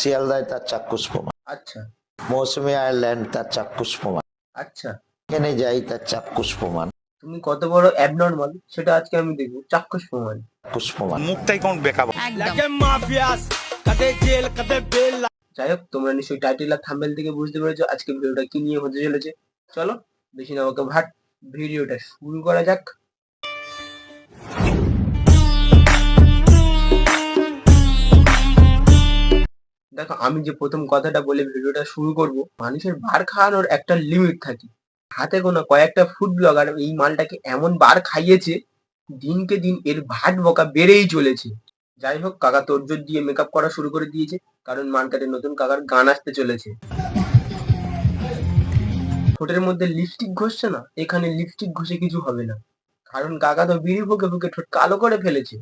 শিয়ালদায় তার চাক্ষুষ প্রমাণ, আচ্ছা মৌসুমী আয়ারল্যান্ড তার চাক্ষুষ প্রমাণ, আচ্ছা, এখানে যাই তার চাক্ষুষ প্রমাণ, তুমি কত বড় অ্যাবনর্মাল সেটা আজকে আমি দেখবো, চাক্ষুষ প্রমাণ। চাক্ষুষ প্রমাণ। মুখটাই কোন বেকাব। যাই হোক, তোমরা নিশ্চয়ই টাইটেল আর থাম্বনেল থেকে বুঝতে পেরেছো আজকে ভিডিওটা কি নিয়ে হতে চলেছে। চলো বেশি না আমাকে ভাট, ভিডিওটা শুরু করা যাক। দেখো, আমি যে প্রথম কথাটা বলে ভিডিওটা শুরু করব, মানুষের বার খাওয়ানোর একটা লিমিট থাকে। হাতে গোনা কয়েকটা ফুড ব্লগার এই মালটাকে এমন বার খাইয়েছে, দিনকে দিন এর ভাট বকা বেড়েই চলেছে। যাই হোক, কাকা তোড়জোড় দিয়ে মেকআপ করা শুরু করে দিয়েছে, কারণ মার্কেটে নতুন কাকার গান আসতে চলেছে। ঠোঁটের মধ্যে লিপস্টিক ঘষছে না, এখানে লিপস্টিক ঘষে কিছু হবে না, কারণ কাকা তো বিড়ি ফুকে ফুকে ঠোঁট কালো করে ফেলেছে।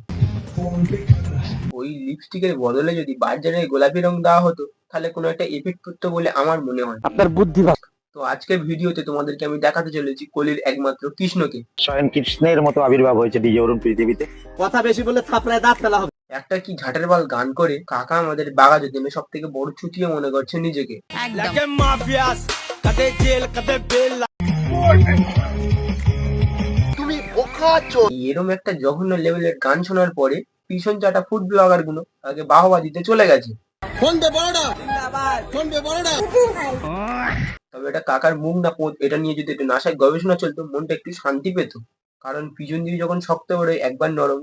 ওই লিপস্টিকের বদলে যদি বার্জারের গোলাপি রং দেওয়া হতো, তাহলে কোনো একটা এফেক্ট করতো বলে আমার মনে হয়। আপনার বুদ্ধি ভালো। তো আজকের ভিডিওতে তোমাদেরকে আমি দেখাতে চলেছি কলির একমাত্র কৃষ্ণকে। স্বয়ং কৃষ্ণের মতো আবির্ভাব হয়েছে ডিজে অরুণ পৃথিবীতে। কথা বেশি বললে থাপড়ায় দাঁত ফেলা হবে। একটা কি ঝাটের বাল গান করে কাকা আমাদের বাঘা যতীনে সব থেকে বড় চুটিয়ে মনে করছে নিজেকে। এরম একটা জঘন্য লেভেলের গান শোনার পরে পিছন চাটা ফুড ব্লগার গুলো আগে বাহবা দিতে চলে গেছে। তবে এটা কাকার মুখ না পোদ, এটা নিয়ে যদি একটু নাসায় গবেষণা চলতো, মনটা একটু শান্তি পেত। কারণ পিছন দিয়ে যখন শক্ত করে একবার নরম,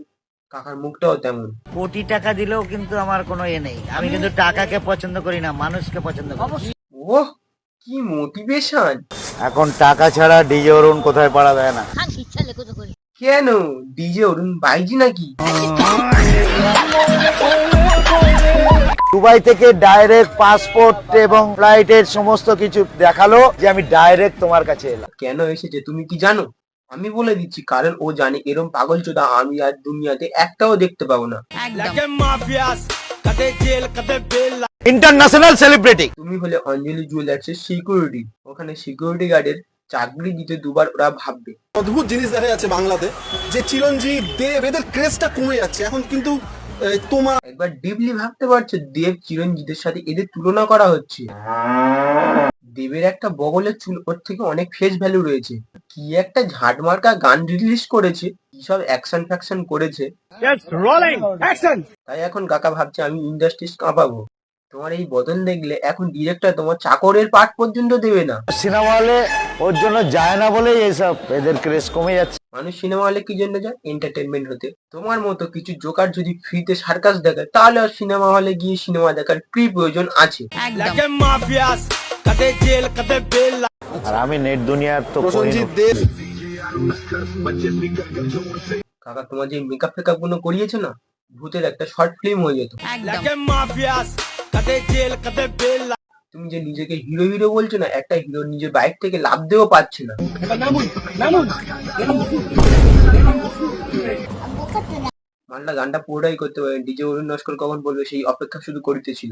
কাকার মুখটাও তেমন। কোটি টাকা দিলেও কিন্তু আমার কোনো নেই, আমি কিন্তু টাকাকে পছন্দ করি না, মানুষকে পছন্দ করি। ওহ, কি মোটিভেশন! এখন টাকা ছাড়া ডিজে অরুণ কোথায় পাড়া দেয় না। কেন, ডিজে অরুণ বাইজি নাকি? দুবাই থেকে ডাইরেক্ট পাসপোর্ট এবং ফ্লাইটের সমস্ত কিছু দেখালো যে আমি ডাইরেক্ট তোমার কাছে এলাম। কেন এসেছে তুমি কি জানো? আমি বলে দিচ্ছি, কারণ ও জানে এরম পাগল চোদা আমি আর দুনিয়াতে একটাও দেখতে পাবো না। International celebrity. তুমি হলে অঞ্জলি জুয়েলার্সের সিকিউরিটি, ওখানে সিকিউরিটি গার্ডের চাকরি দিতে দুবার ওরা ভাববে। অদ্ভুত জিনিস দেখা যাচ্ছে বাংলাতে, যে চিরঞ্জিত দেব এদের ক্রেজটা কমে যাচ্ছে এখন, কিন্তু তোমার একবার ডিপলি ভাবতে পারছো, দেব চিরঞ্জিতের সাথে এদের তুলনা করা হচ্ছে। দেবের একটা বগলের চুল, ওর থেকে অনেক ফেস ভ্যালু রয়েছে। কি একটা ঝাঁটমার্কা গান রিলিজ করেছে, কি সব অ্যাকশন ফ্যাকশন করেছে। তাই এখন কাকা ভাবছে আমি ইন্ডাস্ট্রিজ কাঁপাবো। তোমার এই বদল দেখলে এখন ডিরেক্টর তোমার চাকরের পাঠ পর্যন্ত দেবে না। সিনেমা হলে ওর জন্য যায় না বলেই এইসব এদের ক্রেজ কমে যাচ্ছে। মানুষ সিনেমা হলে কি জন্য যায়? এন্টারটেনমেন্ট হতে। তোমার মতো কিছু জোকার যদি ফ্রিতে সার্কাস দেখায়, তাহলে আর সিনেমা হলে গিয়ে সিনেমা দেখার কি প্রয়োজন আছে? আর আমি নেট দুনিয়ার তো প্রসেনজিৎ দেব কাকা তোমার যে মেকআপ ফেকআপ গুলো করিয়েছে না, ভূতের একটা শর্ট ফিল্ম হয়ে যেত। তুমি যে নিজেকে হিরো হিরো বলছো না, একটা হিরো নিজের বাইক থেকে লাফ দিয়েও পাচ্ছে না। মালটা গানটা পুরোটাই করতে পারে, ডিজে অরুণ নস্কর কখন বলবে সেই অপেক্ষা শুধু করিতেছিল।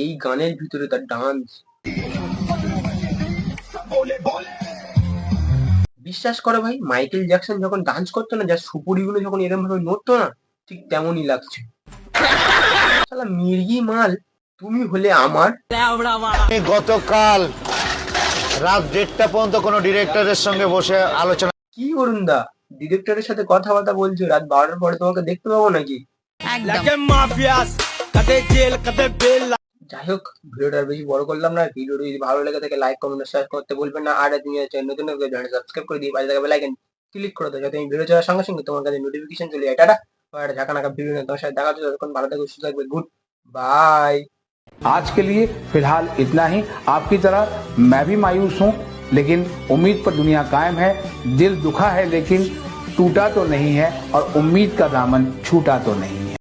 এই গানের ভিতরে তার ডান্স, বিশ্বাস করো ভাই, মাইকেল জ্যাকসন যখন ডান্স করতো না, যার সুপুরিগুলো যখন এরকম ভাবে নড়তো না, ঠিক তেমনই লাগছে। শালা মির্গি মাল, তুমি হলে আমার। গতকাল রাত 1:30 পর্যন্ত কোনো ডিরেক্টরের সঙ্গে বসে আলোচনা। কি অরুণ দা, ডিরেক্টরের সাথে কথাবার্তা বলছো, রাত 12টার পরে তোমাকে দেখতে পাবো নাকি? যাই হোক, ভিডিওটা বেশি বড় করলাম না। ভিডিওটা যদি ভালো লেগে থাকে লাইক কমেন্ট শেয়ার করতে বলবেন না। আর তুমি নতুন সাবস্ক্রাইব করে দিয়ে পাশে থাকা বেল আইকন ক্লিক করে দাও, যাতে আমি ভিডিও ছাড়ার সঙ্গে সঙ্গে তোমার কাছে নোটিফিকেশন চলে যায়। টাটা, আর ঢাকা নাকা ভিডিও নিয়ে তোমার সাথে দেখা হচ্ছে। ততক্ষণ ভালো থাকবে, সুস্থ থাকবে, গুড बाय। आज के लिए फिलहाल इतना ही। आपकी तरह मैं भी मायूस हूं, लेकिन उम्मीद पर दुनिया कायम है। दिल दुखा है लेकिन टूटा तो नहीं है, और उम्मीद का दामन छूटा तो नहीं।